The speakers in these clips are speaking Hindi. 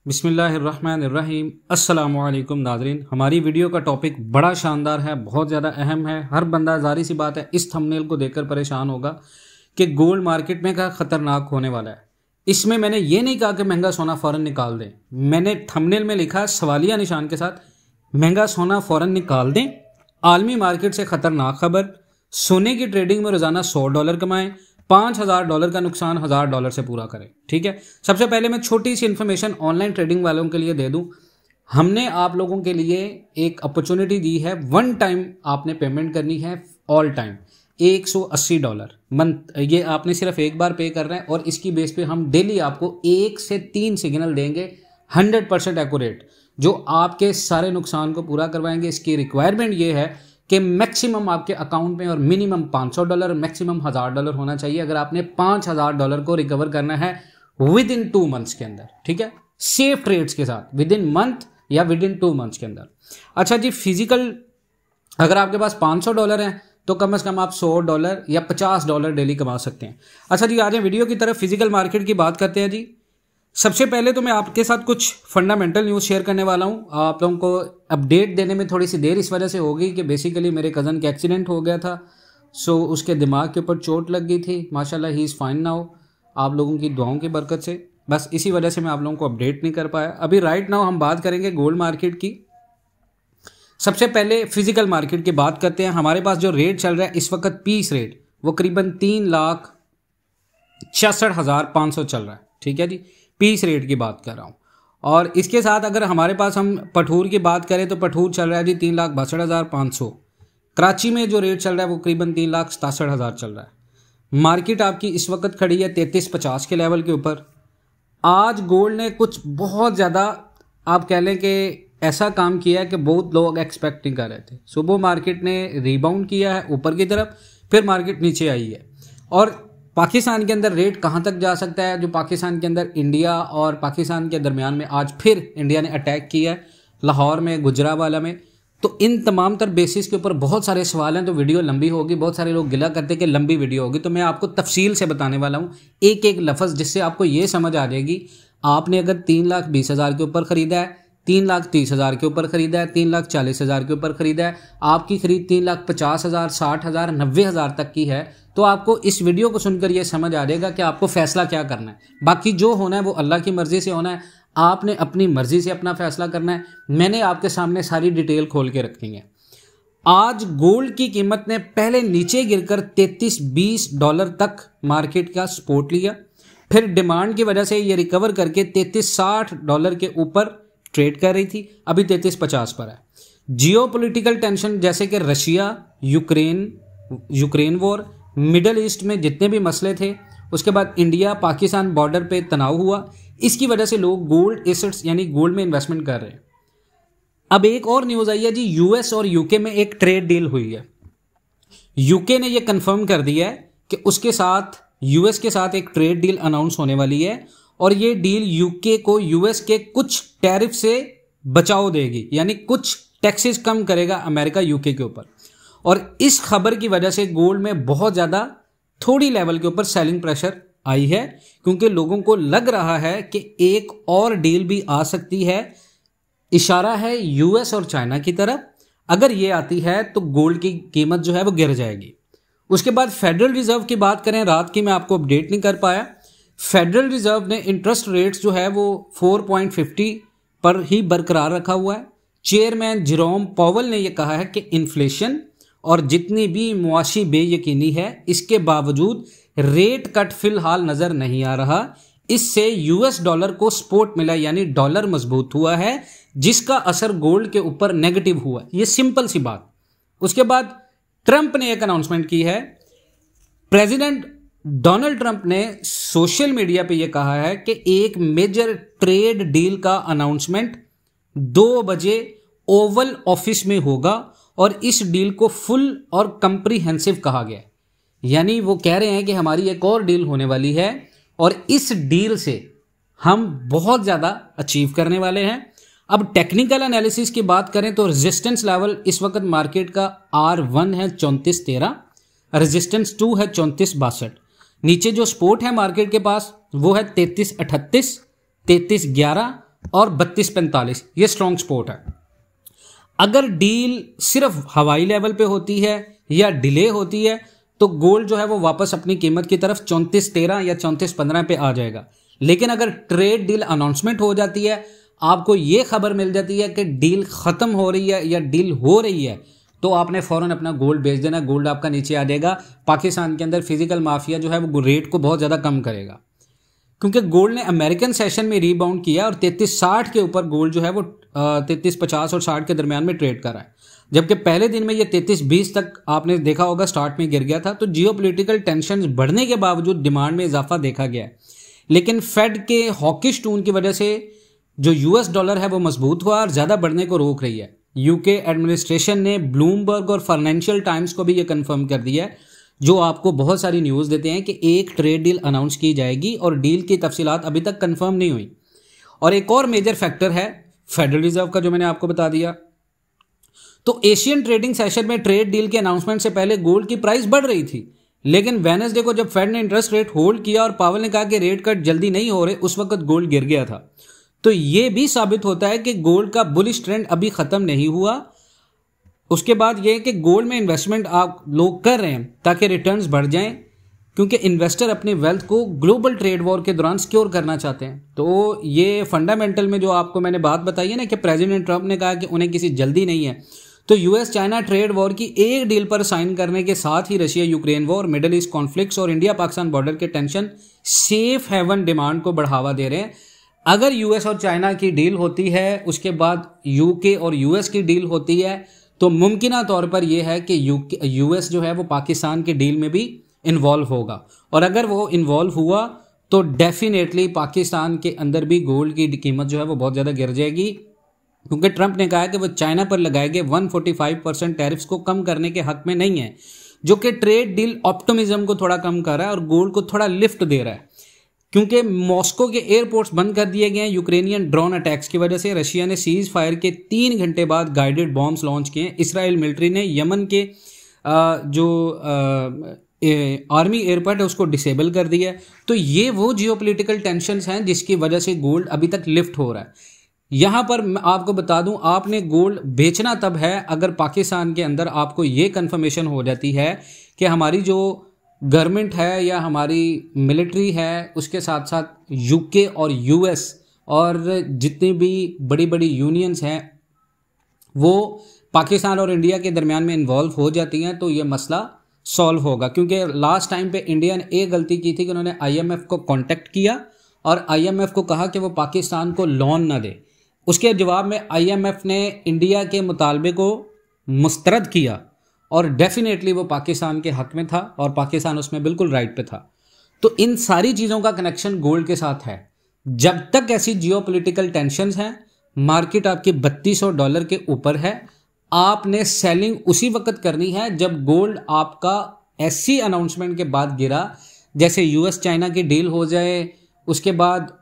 बिस्मिल्लाहिर्रहमानिर्रहीम। अस्सलामुअलैकुम नाज़रीन, हमारी वीडियो का टॉपिक बड़ा शानदार है, बहुत ज़्यादा अहम है। हर बंदा ज़ाहिर सी बात है इस थंबनेल को देखकर परेशान होगा कि गोल्ड मार्केट में क्या ख़तरनाक होने वाला है। इसमें मैंने ये नहीं कहा कि महंगा सोना फ़ौरन निकाल दें, मैंने थंबनेल में लिखा सवालिया निशान के साथ महंगा सोना फ़ौरन निकाल दें। आलमी मार्केट से ख़तरनाक खबर, सोने की ट्रेडिंग में रोज़ाना $100 कमाएं, $5000 का नुकसान $1000 से पूरा करें। ठीक है, सबसे पहले मैं छोटी सी इन्फॉर्मेशन ऑनलाइन ट्रेडिंग वालों के लिए दे दूं। हमने आप लोगों के लिए एक अपॉर्चुनिटी दी है, वन टाइम आपने पेमेंट करनी है, ऑल टाइम $180 मंथ। ये आपने सिर्फ एक बार पे करना है और इसकी बेस पे हम डेली आपको 1 से 3 सिग्नल देंगे 100% एक्यूरेट, जो आपके सारे नुकसान को पूरा करवाएंगे। इसकी रिक्वायरमेंट ये है कि मैक्सिमम आपके अकाउंट में और मिनिमम $500, मैक्सिमम $1000 होना चाहिए अगर आपने $5000 को रिकवर करना है विद इन 2 मंथ्स के अंदर। ठीक है, सेफ ट्रेड्स के साथ विद इन मंथ या विद इन 2 मंथ्स के अंदर। अच्छा जी, फिजिकल अगर आपके पास $500 हैं तो कम से कम आप $100 या $50 डेली कमा सकते हैं। अच्छा जी, आ जाए वीडियो की तरफ। फिजिकल मार्केट की बात करते हैं जी। सबसे पहले तो मैं आपके साथ कुछ फंडामेंटल न्यूज़ शेयर करने वाला हूँ। आप लोगों को अपडेट देने में थोड़ी सी देर इस वजह से होगी कि बेसिकली मेरे कज़न का एक्सीडेंट हो गया था, सो उसके दिमाग के ऊपर चोट लग गई थी। माशाल्लाह ही इज़ फाइन नाउ, आप लोगों की दुआओं की बरकत से। बस इसी वजह से मैं आप लोगों को अपडेट नहीं कर पाया। अभी राइट नाउ हम बात करेंगे गोल्ड मार्केट की। सबसे पहले फिजिकल मार्केट की बात करते हैं। हमारे पास जो रेट चल रहा है इस वक्त, पीस रेट वो करीबन 3,66,500 चल रहा है। ठीक है जी, पीस रेट की बात कर रहा हूँ। और इसके साथ अगर हमारे पास हम पठूर की बात करें तो पठूर चल रहा है जी 3,62,500। कराची में जो रेट चल रहा है वो करीबन 3,67,000 चल रहा है। मार्केट आपकी इस वक्त खड़ी है 3350 के लेवल के ऊपर। आज गोल्ड ने कुछ बहुत ज़्यादा आप कह लें कि ऐसा काम किया है कि बहुत लोग एक्सपेक्ट नहीं कर रहे थे। सुबह मार्केट ने रिबाउंड किया है ऊपर की तरफ, फिर मार्केट नीचे आई है। और पाकिस्तान के अंदर रेट कहाँ तक जा सकता है, जो पाकिस्तान के अंदर इंडिया और पाकिस्तान के दरमियान में आज फिर इंडिया ने अटैक किया है लाहौर में, गुजरावाला में। तो इन तमाम तर बेसिस के ऊपर बहुत सारे सवाल हैं, तो वीडियो लंबी होगी। बहुत सारे लोग गिला करते कि लंबी वीडियो होगी, तो मैं आपको तफसील से बताने वाला हूँ एक एक लफ्ज़, जिससे आपको ये समझ आ जाएगी। आपने अगर 3,20,000 के ऊपर ख़रीदा है, 3,30,000 के ऊपर ख़रीदा है, 3,40,000 के ऊपर ख़रीदा है, आपकी खरीद 3,50,000, 60,000, 90,000 तक की है, तो आपको इस वीडियो को सुनकर ये समझ आ जाएगा कि आपको फ़ैसला क्या करना है। बाकी जो होना है वो अल्लाह की मर्ज़ी से होना है, आपने अपनी मर्ज़ी से अपना फ़ैसला करना है। मैंने आपके सामने सारी डिटेल खोल के रखी है। आज गोल्ड की कीमत ने पहले नीचे गिरकर $33-20 तक मार्केट का सपोर्ट लिया, फिर डिमांड की वजह से ये रिकवर करके $33-60 के ऊपर ट्रेड कर रही थी, अभी 3350 पर है। जियोपॉलिटिकल टेंशन जैसे कि Russia, Ukraine war, middle east में जितने भी मसले थे, उसके बाद इंडिया पाकिस्तान बॉर्डर पे तनाव हुआ, इसकी वजह से लोग गोल्ड एसेट्स यानी गोल्ड में इन्वेस्टमेंट कर रहे हैं। अब एक और न्यूज़ आई है जी, यूएस और यूके में एक ट्रेड डील हुई है। यूके ने यह कंफर्म कर दिया है कि उसके साथ यूएस के साथ एक ट्रेड डील अनाउंस होने वाली है, और ये डील यूके को यूएस के कुछ टैरिफ से बचाव देगी, यानी कुछ टैक्सेस कम करेगा अमेरिका यूके के ऊपर। और इस खबर की वजह से गोल्ड में बहुत ज़्यादा थोड़ी लेवल के ऊपर सेलिंग प्रेशर आई है, क्योंकि लोगों को लग रहा है कि एक और डील भी आ सकती है। इशारा है यूएस और चाइना की तरफ। अगर ये आती है तो गोल्ड की कीमत जो है वो गिर जाएगी। उसके बाद फेडरल रिजर्व की बात करें, रात की मैं आपको अपडेट नहीं कर पाया। फेडरल रिजर्व ने इंटरेस्ट रेट्स जो है वो 4.50 पर ही बरकरार रखा हुआ है। चेयरमैन जेरोम पॉवेल ने यह कहा है कि इन्फ्लेशन और जितनी भी मुआशी बेयकीनी है, इसके बावजूद रेट कट फिलहाल नजर नहीं आ रहा। इससे यूएस डॉलर को सपोर्ट मिला, यानी डॉलर मजबूत हुआ है, जिसका असर गोल्ड के ऊपर नेगेटिव हुआ। ये सिंपल सी बात। उसके बाद ट्रंप ने एक अनाउंसमेंट की है। प्रेसिडेंट डोनाल्ड ट्रंप ने सोशल मीडिया पे यह कहा है कि एक मेजर ट्रेड डील का अनाउंसमेंट 2 बजे ओवल ऑफिस में होगा, और इस डील को फुल और कंप्रीहेंसिव कहा गया। यानी वो कह रहे हैं कि हमारी एक और डील होने वाली है, और इस डील से हम बहुत ज़्यादा अचीव करने वाले हैं। अब टेक्निकल एनालिसिस की बात करें तो रेजिस्टेंस लेवल इस वक्त मार्केट का R1 है 3413, रेजिस्टेंस 2 है 3462। नीचे जो सपोर्ट है मार्केट के पास वो है 3338, 3311 और 32-45 ये स्ट्रॉन्ग सपोर्ट है। अगर डील सिर्फ हवाई लेवल पे होती है या डिले होती है तो गोल्ड जो है वो वापस अपनी कीमत की तरफ 34.13 या 34.15 पे आ जाएगा। लेकिन अगर ट्रेड डील अनाउंसमेंट हो जाती है, आपको ये खबर मिल जाती है कि डील खत्म हो रही है या डील हो रही है, तो आपने फौरन अपना गोल्ड बेच देना। गोल्ड आपका नीचे आ जाएगा। पाकिस्तान के अंदर फिजिकल माफिया जो है वो रेट को बहुत ज़्यादा कम करेगा, क्योंकि गोल्ड ने अमेरिकन सेशन में रीबाउंड किया और 33.60 के ऊपर गोल्ड जो है वो 33.50 और 60 के दरमियान में ट्रेड कर रहा है। जबकि पहले दिन में ये 33.20 तक आपने देखा होगा स्टार्ट में गिर गया था। तो जियोपॉलिटिकल टेंशन बढ़ने के बावजूद डिमांड में इजाफा देखा गया है। लेकिन फेड के हॉकिश टून की वजह से जो यूएस डॉलर है वो मजबूत हुआ और ज़्यादा बढ़ने को रोक रही है। यूके एडमिनिस्ट्रेशन ने ब्लूमबर्ग और फाइनेंशियल टाइम्स को भी ये कंफर्म कर दिया है, जो आपको बहुत सारी न्यूज़ देते हैं कि एक ट्रेड डील अनाउंस की जाएगी और डील की तफसीलात अभी तक कंफर्म नहीं हुई। और एक और मेजर फैक्टर है फेडरल रिजर्व का, जो मैंने आपको बता दिया। तो एशियन ट्रेडिंग सेशन में ट्रेड डील के अनाउंसमेंट से पहले गोल्ड की प्राइस बढ़ रही थी, लेकिन वेडनेसडे को जब फेड ने इंटरेस्ट रेट होल्ड किया और पावेल ने कहा कि रेट कट जल्दी नहीं हो रहे, उस वक्त गोल्ड गिर गया था। तो ये भी साबित होता है कि गोल्ड का बुलिश ट्रेंड अभी खत्म नहीं हुआ। उसके बाद ये कि गोल्ड में इन्वेस्टमेंट आप लोग कर रहे हैं ताकि रिटर्न्स बढ़ जाएं, क्योंकि इन्वेस्टर अपनी वेल्थ को ग्लोबल ट्रेड वॉर के दौरान सिक्योर करना चाहते हैं। तो ये फंडामेंटल में जो आपको मैंने बात बताई है ना कि प्रेसिडेंट ट्रंप ने कहा कि उन्हें किसी जल्दी नहीं है, तो यूएस चाइना ट्रेड वॉर की एक डील पर साइन करने के साथ ही Russia Ukraine war, middle east conflicts और इंडिया पाकिस्तान बॉर्डर के टेंशन सेफ हेवन डिमांड को बढ़ावा दे रहे हैं। अगर यूएस और चाइना की डील होती है, उसके बाद यूके और यूएस की डील होती है, तो मुमकिन तौर पर यह है कि यूएस जो है वो पाकिस्तान की डील में भी इन्वॉल्व होगा। और अगर वो इन्वॉल्व हुआ तो डेफिनेटली पाकिस्तान के अंदर भी गोल्ड की कीमत जो है वो बहुत ज़्यादा गिर जाएगी, क्योंकि ट्रंप ने कहा है कि वो चाइना पर लगाए गए 145% टैरिफ्स को कम करने के हक में नहीं है, जो कि ट्रेड डील ऑप्टिमिज्म को थोड़ा कम कर रहा है और गोल्ड को थोड़ा लिफ्ट दे रहा है। क्योंकि मॉस्को के एयरपोर्ट्स बंद कर दिए गए हैं यूक्रेनियन ड्रोन अटैक्स की वजह से। रशिया ने सीज फायर के 3 घंटे बाद गाइडेड बॉम्ब्स लॉन्च किए हैं। इसराइल मिलिट्री ने यमन के जो आर्मी एयरपोर्ट है उसको डिसेबल कर दिया है। तो ये वो जियोपॉलिटिकल टेंशन्स हैं जिसकी वजह से गोल्ड अभी तक लिफ्ट हो रहा है। यहाँ पर मैं आपको बता दूं, आपने गोल्ड बेचना तब है अगर पाकिस्तान के अंदर आपको ये कंफर्मेशन हो जाती है कि हमारी जो गवर्नमेंट है या हमारी मिलिट्री है, उसके साथ साथ यूके और यूएस और जितनी भी बड़ी बड़ी यूनियंस हैं वो पाकिस्तान और इंडिया के दरमियान में इन्वॉल्व हो जाती हैं, तो ये मसला सॉल्व होगा। क्योंकि लास्ट टाइम पे इंडिया ने एक गलती की थी कि उन्होंने आईएमएफ को कांटेक्ट किया और आईएमएफ को कहा कि वो पाकिस्तान को लोन ना दे। उसके जवाब में आईएमएफ ने इंडिया के मुतालबे को मुस्तरद किया और डेफिनेटली वो पाकिस्तान के हक में था और पाकिस्तान उसमें बिल्कुल राइट पे था। तो इन सारी चीज़ों का कनेक्शन गोल्ड के साथ है। जब तक ऐसी जियोपॉलिटिकल टेंशन्स हैं, मार्केट आपकी $3200 के ऊपर है, आपने सेलिंग उसी वक्त करनी है जब गोल्ड आपका ऐसी अनाउंसमेंट के बाद गिरा, जैसे यूएस चाइना की डील हो जाए, उसके बाद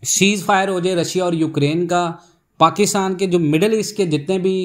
सीज फायर हो जाए रशिया और यूक्रेन का, पाकिस्तान के जो मिडिल ईस्ट के जितने भी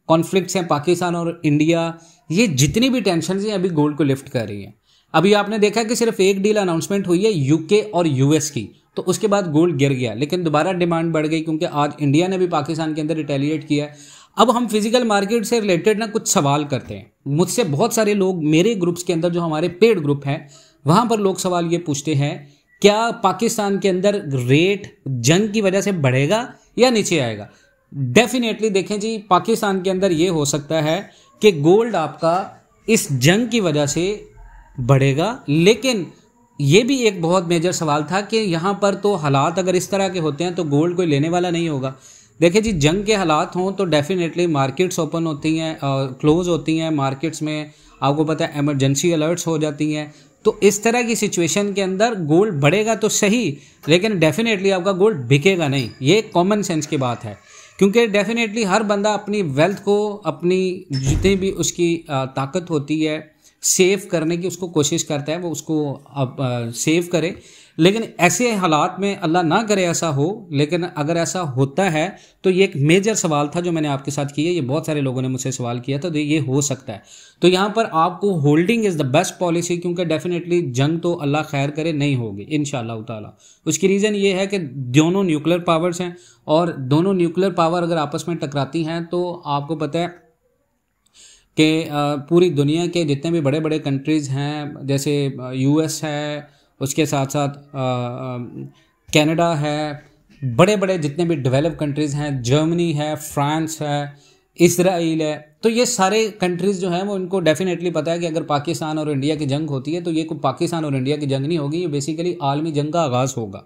कॉन्फ्लिक्ट्स हैं पाकिस्तान और इंडिया, ये जितनी भी टेंशन हैं अभी गोल्ड को लिफ्ट कर रही हैं। अभी आपने देखा कि सिर्फ एक डील अनाउंसमेंट हुई है यूके और यूएस की, तो उसके बाद गोल्ड गिर गया, लेकिन दोबारा डिमांड बढ़ गई क्योंकि आज इंडिया ने भी पाकिस्तान के अंदर रिटेलिएट किया है। अब हम फिजिकल मार्केट से रिलेटेड ना कुछ सवाल करते हैं। मुझसे बहुत सारे लोग मेरे ग्रुप्स के अंदर, जो हमारे पेड ग्रुप हैं, वहाँ पर लोग सवाल ये पूछते हैं, क्या पाकिस्तान के अंदर रेट जंग की वजह से बढ़ेगा या नीचे आएगा? डेफिनेटली देखें जी, पाकिस्तान के अंदर ये हो सकता है कि गोल्ड आपका इस जंग की वजह से बढ़ेगा, लेकिन ये भी एक बहुत मेजर सवाल था कि यहाँ पर तो हालात अगर इस तरह के होते हैं तो गोल्ड कोई लेने वाला नहीं होगा। देखिए जी, जंग के हालात हों तो डेफिनेटली मार्केट्स ओपन होती हैं, क्लोज होती हैं, मार्केट्स में आपको पता है इमरजेंसी अलर्ट्स हो जाती हैं। तो इस तरह की सिचुएशन के अंदर गोल्ड बढ़ेगा तो सही, लेकिन डेफिनेटली आपका गोल्ड बिकेगा नहीं। ये कॉमन सेंस की बात है, क्योंकि डेफिनेटली हर बंदा अपनी वेल्थ को, अपनी जितनी भी उसकी ताकत होती है सेव करने की उसको कोशिश करता है, वो उसको सेव करे। लेकिन ऐसे हालात में अल्लाह ना करे ऐसा हो, लेकिन अगर ऐसा होता है तो ये एक मेजर सवाल था जो मैंने आपके साथ किया। ये बहुत सारे लोगों ने मुझसे सवाल किया था, तो ये हो सकता है। तो यहाँ पर आपको holding is the best policy, क्योंकि डेफिनेटली जंग तो अल्लाह खैर करे नहीं होगी इंशाअल्लाह ताला। उसकी रीज़न ये है कि दोनों न्यूक्लियर पावर्स हैं, और दोनों न्यूक्लियर पावर अगर आपस में टकराती हैं तो आपको पता है कि पूरी दुनिया के जितने भी बड़े बड़े कंट्रीज़ हैं, जैसे यूएस है, उसके साथ साथ कनाडा है, बड़े बड़े जितने भी डेवलप कंट्रीज़ हैं, जर्मनी है, फ्रांस है, इसराइल है, तो ये सारे कंट्रीज़ जो हैं वो इनको डेफिनेटली पता है कि अगर पाकिस्तान और इंडिया की जंग होती है तो ये कोई पाकिस्तान और इंडिया की जंग नहीं होगी, ये बेसिकली आलमी जंग का आगाज़ होगा।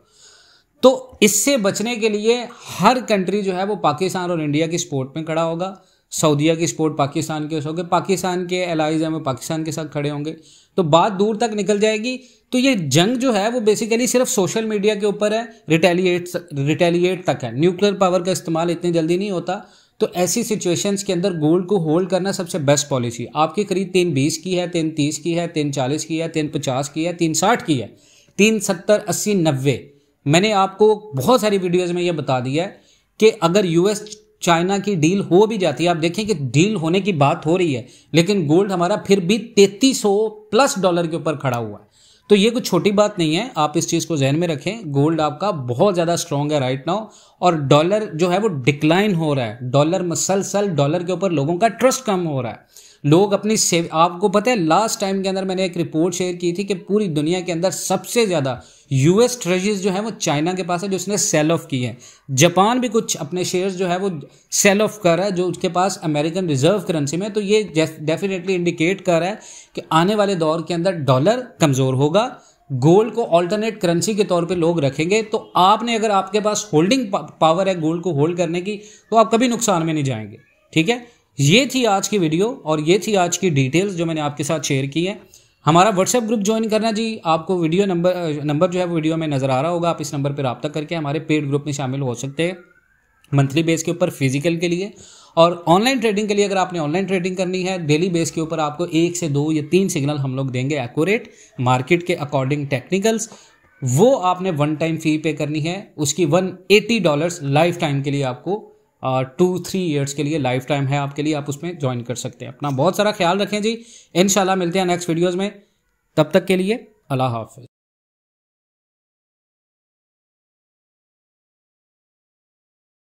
तो इससे बचने के लिए हर कंट्री जो है वो पाकिस्तान और इंडिया की सपोर्ट में खड़ा होगा। सऊदीया की सपोर्ट पाकिस्तान के होगी, पाकिस्तान के एलाइज हैं वो पाकिस्तान के साथ खड़े होंगे, तो बात दूर तक निकल जाएगी। तो ये जंग जो है वो बेसिकली सिर्फ सोशल मीडिया के ऊपर है, रिटेलिएट तक है, न्यूक्लियर पावर का इस्तेमाल इतनी जल्दी नहीं होता। तो ऐसी सिचुएशंस के अंदर गोल्ड को होल्ड करना सबसे बेस्ट पॉलिसी। आपकी खरीद 320 की है, 330 की है, 340 की है, 350 की है, 360 की है, 370, 80, 90। मैंने आपको बहुत सारी वीडियोज़ में ये बता दिया है कि अगर यूएस चाइना की डील हो भी जाती है, आप देखें कि डील होने की बात हो रही है, लेकिन गोल्ड हमारा फिर भी $3300+ के ऊपर खड़ा हुआ है। तो ये कुछ छोटी बात नहीं है, आप इस चीज़ को जहन में रखें। गोल्ड आपका बहुत ज़्यादा स्ट्रॉन्ग है राइट नाउ, और डॉलर जो है वो डिक्लाइन हो रहा है। डॉलर मसलसल डॉलर के ऊपर लोगों का ट्रस्ट कम हो रहा है। लोग अपनी सेव, आपको पता है लास्ट टाइम के अंदर मैंने एक रिपोर्ट शेयर की थी कि पूरी दुनिया के अंदर सबसे ज़्यादा यूएस ट्रेजरीज जो है वो चाइना के पास है, जो उसने सेल ऑफ की है। जापान भी कुछ अपने शेयर्स जो है वो सेल ऑफ कर रहा है, जो उसके पास अमेरिकन रिजर्व करेंसी में। तो ये डेफिनेटली इंडिकेट कर रहा है कि आने वाले दौर के अंदर डॉलर कमज़ोर होगा, गोल्ड को ऑल्टरनेट करेंसी के तौर पे लोग रखेंगे। तो आपने, अगर आपके पास होल्डिंग पावर है गोल्ड को होल्ड करने की, तो आप कभी नुकसान में नहीं जाएंगे। ठीक है, ये थी आज की वीडियो और ये थी आज की डिटेल्स जो मैंने आपके साथ शेयर की है। हमारा व्हाट्सएप ग्रुप ज्वाइन करना जी, आपको वीडियो नंबर जो है वो वीडियो में नज़र आ रहा होगा। आप इस नंबर पर रब्ता करके हमारे पेड ग्रुप में शामिल हो सकते हैं, मंथली बेस के ऊपर फिजिकल के लिए। और ऑनलाइन ट्रेडिंग के लिए, अगर आपने ऑनलाइन ट्रेडिंग करनी है डेली बेस के ऊपर, आपको 1 से 2 या 3 सिग्नल हम लोग देंगे एक्यूरेट, मार्केट के अकॉर्डिंग टेक्निकल्स। वो आपने वन टाइम फी पे करनी है, उसकी $180 लाइफ टाइम के लिए, आपको 2-3 ईयर्स के लिए लाइफ टाइम है आपके लिए, आप उसमें ज्वाइन कर सकते हैं। अपना बहुत सारा ख्याल रखें जी, इंशाल्लाह मिलते हैं नेक्स्ट वीडियोज़ में। तब तक के लिए अल्लाह हाफ़िज़।